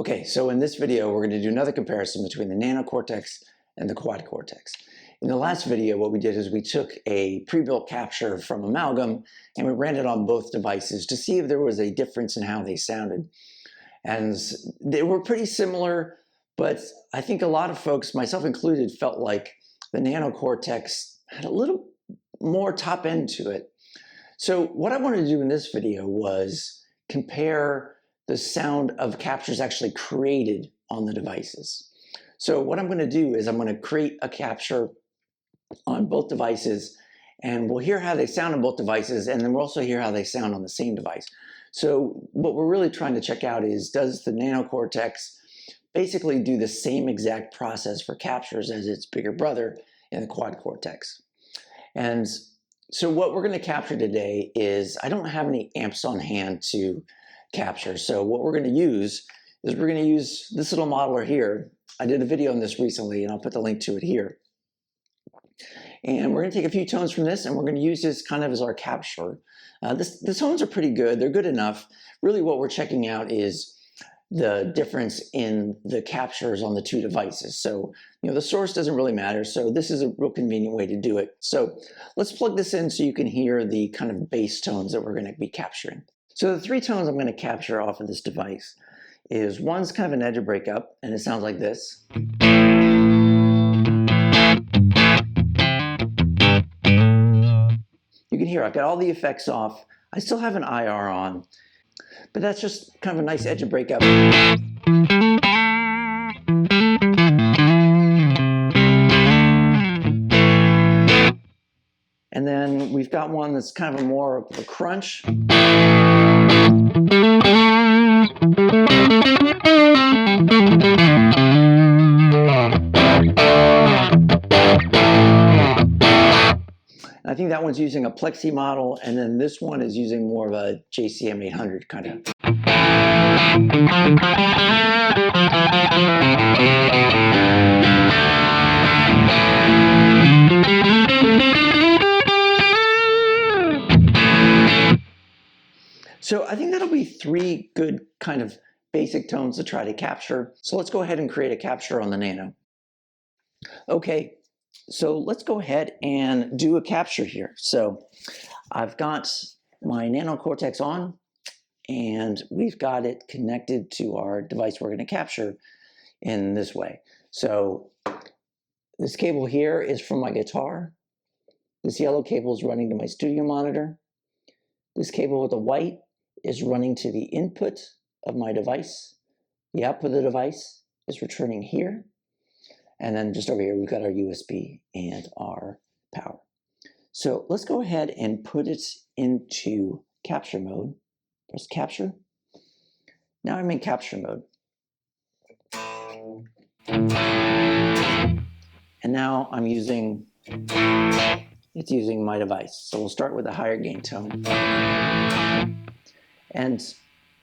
Okay, so in this video, we're going to do another comparison between the Nano Cortex and the Quad Cortex. In the last video, what we did is we took a pre-built capture from Amalgam and we ran it on both devices to see if there was a difference in how they sounded. And they were pretty similar, but I think a lot of folks, myself included, felt like the Nano Cortex had a little more top end to it. So what I wanted to do in this video was compare the sound of captures actually created on the devices. So what I'm going to do is I'm going to create a capture on both devices, and we'll hear how they sound on both devices, and then we'll also hear how they sound on the same device. So what we're really trying to check out is, does the Nano Cortex basically do the same exact process for captures as its bigger brother in the Quad Cortex? And so what we're going to capture today is, I don't have any amps on hand to capture. So what we're going to use is we're going to use this little modeler here. I did a video on this recently, and I'll put the link to it here. And we're going to take a few tones from this, and we're going to use this kind of as our capture. The tones are pretty good. They're good enough. Really what we're checking out is the difference in the captures on the two devices. So, the source doesn't really matter. So this is a real convenient way to do it. So let's plug this in so you can hear the kind of bass tones that we're going to be capturing. So the three tones I'm going to capture off of this device is, one's kind of an edge of breakup, and it sounds like this. You can hear I've got all the effects off. I still have an IR on, but that's just kind of a nice edge of breakup. And then we've got one that's kind of a more of a crunch. I think that one's using a Plexi model, and then this one is using more of a JCM 800 kind of. So I think that'll be three good kind of basic tones to try to capture. So let's go ahead and create a capture on the Nano. Okay, so let's go ahead and do a capture here. So I've got my Nano Cortex on, and we've got it connected to our device we're going to capture in this way. So this cable here is from my guitar. This yellow cable is running to my studio monitor. This cable with the white is running to the input of my device. The output of the device is returning here. And then just over here, we've got our USB and our power. So let's go ahead and put it into capture mode. Press capture. Now I'm in capture mode. And now I'm using, it's using my device. So we'll start with a higher gain tone. And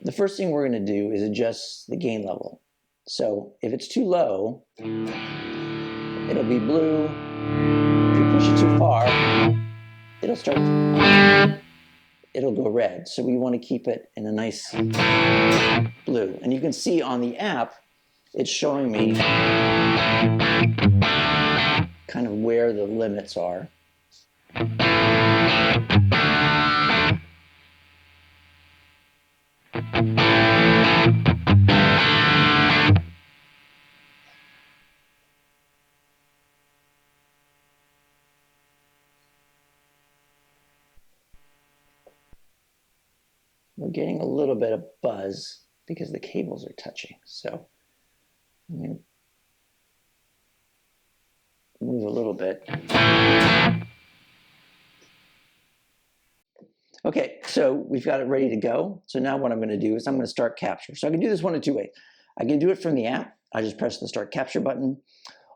the first thing we're going to do is adjust the gain level. So if it's too low, it'll be blue. If you push it too far, it'll go red. So we want to keep it in a nice blue. And you can see on the app, it's showing me kind of where the limits are. We're getting a little bit of buzz because the cables are touching. So I'm going to move a little bit. Okay, so we've got it ready to go. So now what I'm going to do is I'm going to start capture. So I can do this one of two ways. I can do it from the app. I just press the start capture button.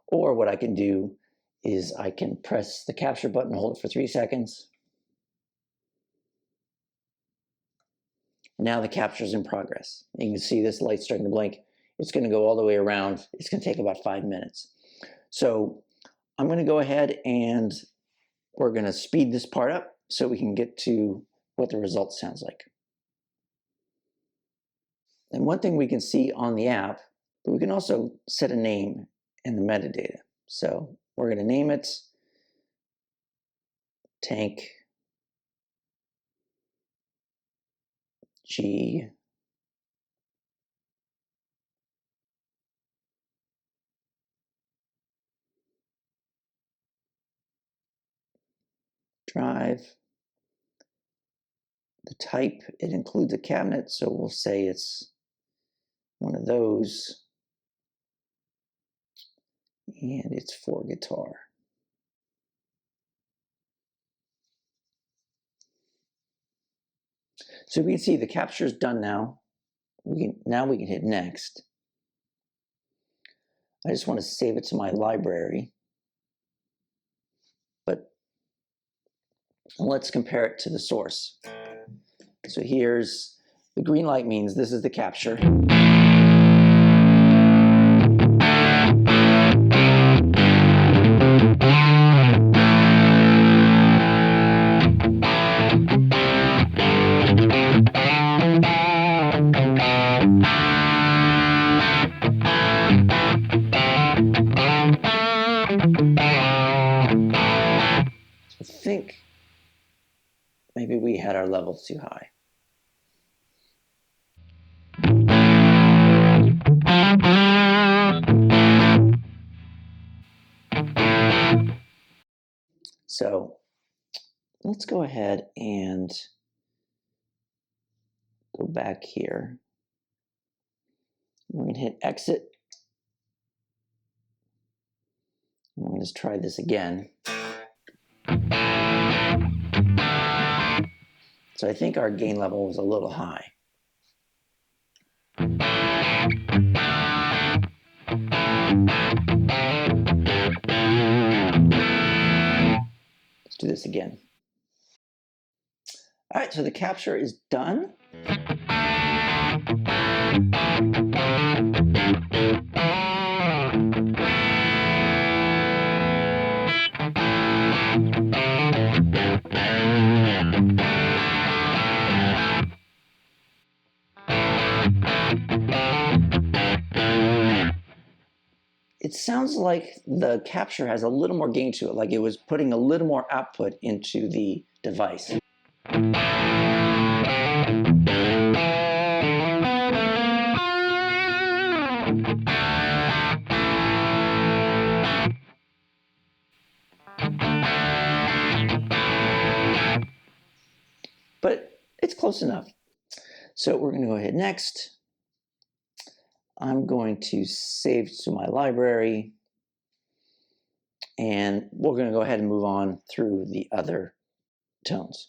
Or what I can do is I can press the capture button, hold it for 3 seconds. Now the capture is in progress. You can see this light starting to blink. It's going to go all the way around. It's going to take about 5 minutes. So I'm going to go ahead and we're going to speed this part up so we can get to what the result sounds like. And one thing we can see on the app, but we can also set a name in the metadata. So we're going to name it tank G drive. The type, it includes a cabinet, so we'll say it's one of those, and it's for guitar. So we can see the capture is done now. Now we can hit next. I just want to save it to my library, but let's compare it to the source. So here's the green light means this is the capture. I think maybe we had our levels too high. So let's go ahead and go back here. We're going to hit exit. We're going to try this again. So I think our gain level was a little high. Let's do this again. All right, so the capture is done. It sounds like the capture has a little more gain to it, like it was putting a little more output into the device. But it's close enough. So we're going to go ahead next. I'm going to save to my library, and we're going to go ahead and move on through the other tones.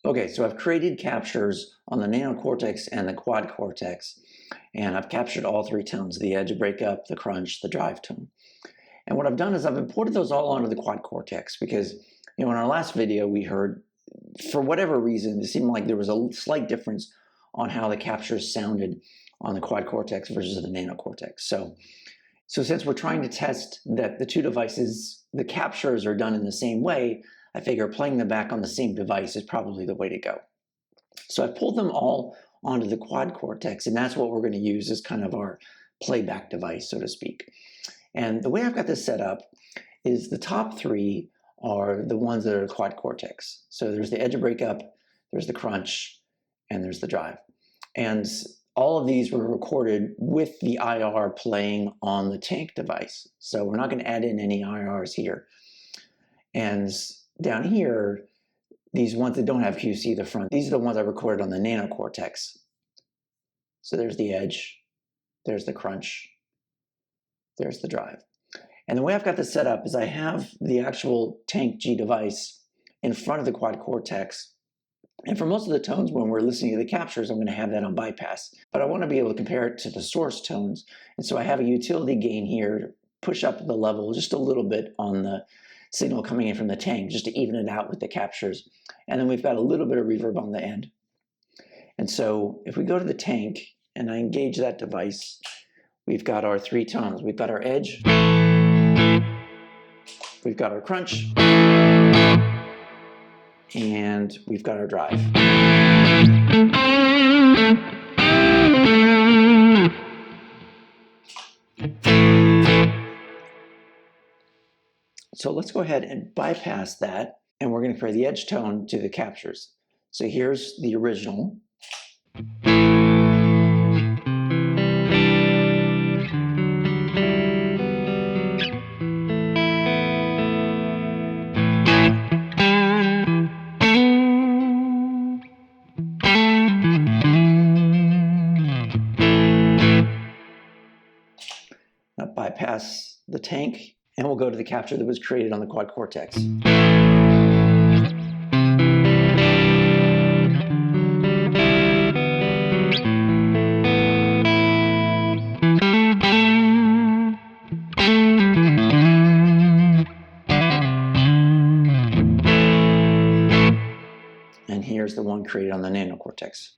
Okay, so I've created captures on the Nano Cortex and the Quad Cortex, and I've captured all three tones, the edge breakup, the crunch, the drive tone. And what I've done is I've imported those all onto the Quad Cortex because, in our last video we heard, for whatever reason, it seemed like there was a slight difference on how the captures sounded on the Quad Cortex versus the Nano Cortex. So since we're trying to test that the two devices, the captures are done in the same way, I figure playing them back on the same device is probably the way to go. So I pulled them all onto the Quad Cortex, and that's what we're going to use as kind of our playback device, so to speak. And the way I've got this set up is the top three are the ones that are Quad Cortex. So there's the edge breakup, there's the crunch, and there's the drive. And all of these were recorded with the IR playing on the tank device. So we're not going to add in any IRs here. And down here, these ones that don't have QC, the front, these are the ones I recorded on the Nano Cortex. So there's the edge, there's the crunch, there's the drive. And the way I've got this set up is I have the actual tank G device in front of the Quad Cortex. And for most of the tones, when we're listening to the captures, I'm going to have that on bypass. But I want to be able to compare it to the source tones. And so I have a utility gain here to push up the level just a little bit on the signal coming in from the tank, just to even it out with the captures. And then we've got a little bit of reverb on the end. And so if we go to the tank and I engage that device, we've got our three tones. We've got our edge, we've got our crunch, and we've got our drive. So let's go ahead and bypass that, and we're going to create the edge tone to the captures. So here's the original. Now bypass the tank, and we'll go to the capture that was created on the Quad Cortex. And here's the one created on the Nano Cortex.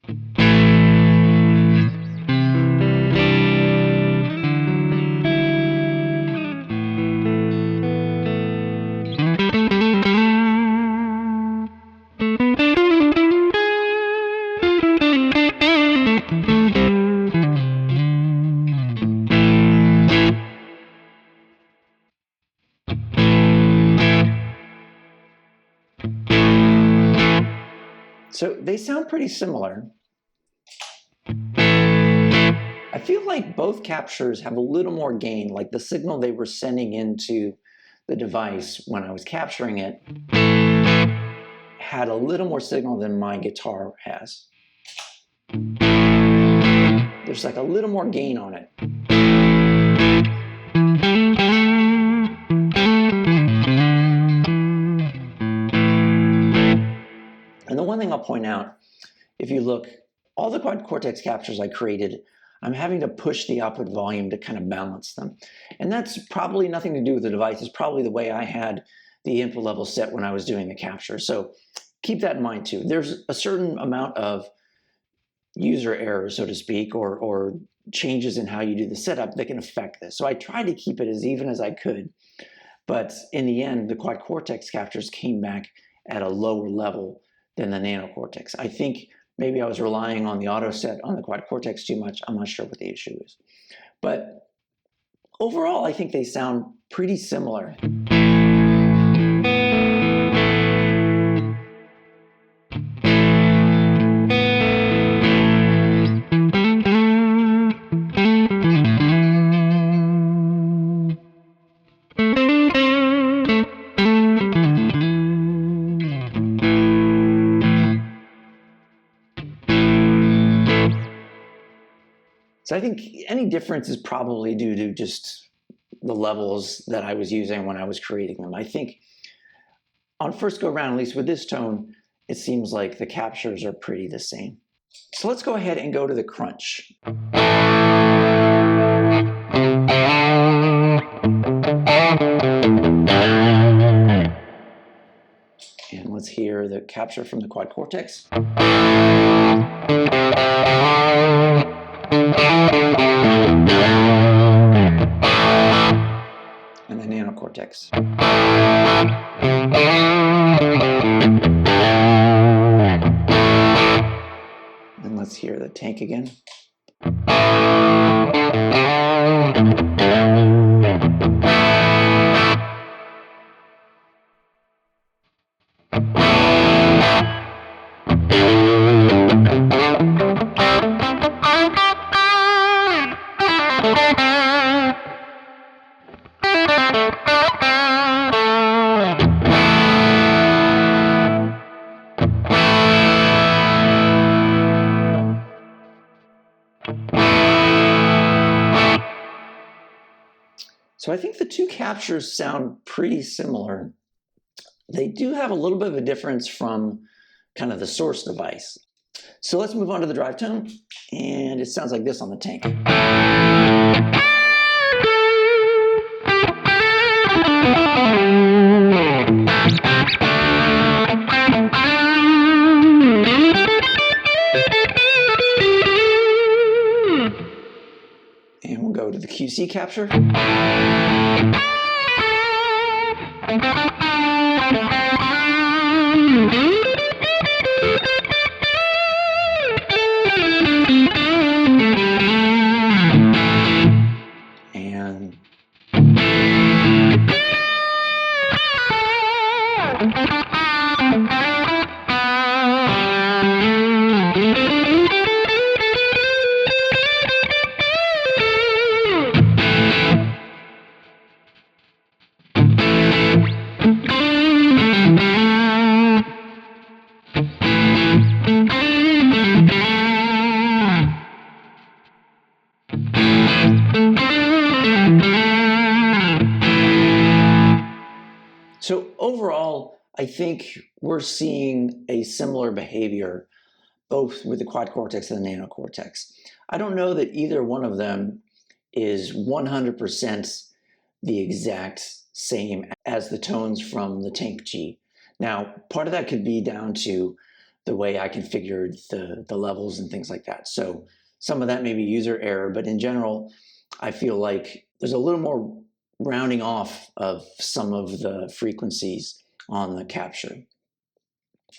So they sound pretty similar. I feel like both captures have a little more gain, like the signal they were sending into the device when I was capturing it had a little more signal than my guitar has. There's like a little more gain on it. And the one thing I'll point out, if you look, all the Quad Cortex captures I created, I'm having to push the output volume to kind of balance them. And that's probably nothing to do with the device. It's probably the way I had the input level set when I was doing the capture. So keep that in mind too. There's a certain amount of user error, so to speak, or changes in how you do the setup that can affect this. So I tried to keep it as even as I could. But in the end, the Quad Cortex captures came back at a lower level than the Nano Cortex. I think maybe I was relying on the auto set on the Quad Cortex too much. I'm not sure what the issue is. But overall, I think they sound pretty similar. So I think any difference is probably due to just the levels that I was using when I was creating them. I think on first go round, at least with this tone, it seems like the captures are pretty the same. So let's go ahead and go to the crunch. And let's hear the capture from the Quad Cortex. And the Nano Cortex. And let's hear the tank again. So I think the two captures sound pretty similar. They do have a little bit of a difference from kind of the source device. So let's move on to the drive tone, and it sounds like this on the tank. And we'll go to the QC capture. So overall, I think we're seeing a similar behavior both with the Quad Cortex and the Nano Cortex. I don't know that either one of them is 100% the exact same as the tones from the Tank G. Now, part of that could be down to the way I configured the levels and things like that. So some of that may be user error, but in general, I feel like there's a little more rounding off of some of the frequencies on the capture.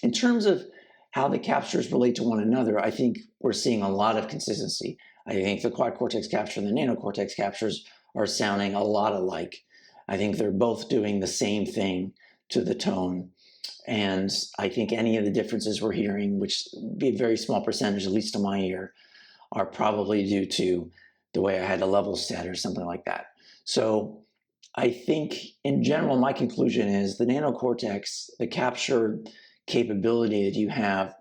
In terms of how the captures relate to one another, I think we're seeing a lot of consistency. I think the Quad Cortex capture and the Nano Cortex captures are sounding a lot alike. I think they're both doing the same thing to the tone. And I think any of the differences we're hearing, which would be a very small percentage, at least to my ear, are probably due to the way I had the levels set or something like that. So I think in general, my conclusion is the Nano Cortex, the capture capability that you have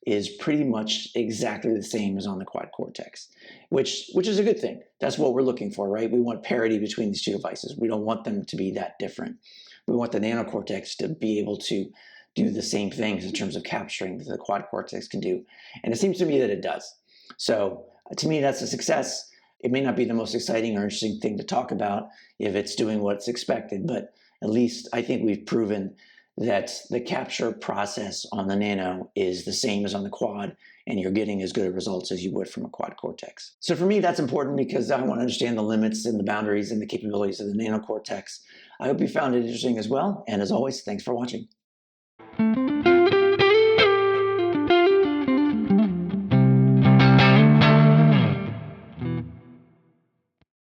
is pretty much exactly the same as on the Quad Cortex, which is a good thing. That's what we're looking for, right? We want parity between these two devices. We don't want them to be that different. We want the Nano Cortex to be able to do the same things in terms of capturing that the Quad Cortex can do. And it seems to me that it does. So to me, that's a success. It may not be the most exciting or interesting thing to talk about if it's doing what's expected, but at least I think we've proven that the capture process on the Nano is the same as on the Quad, and you're getting as good results as you would from a Quad Cortex. So for me, that's important because I want to understand the limits and the boundaries and the capabilities of the Nano Cortex. I hope you found it interesting as well, and as always, thanks for watching.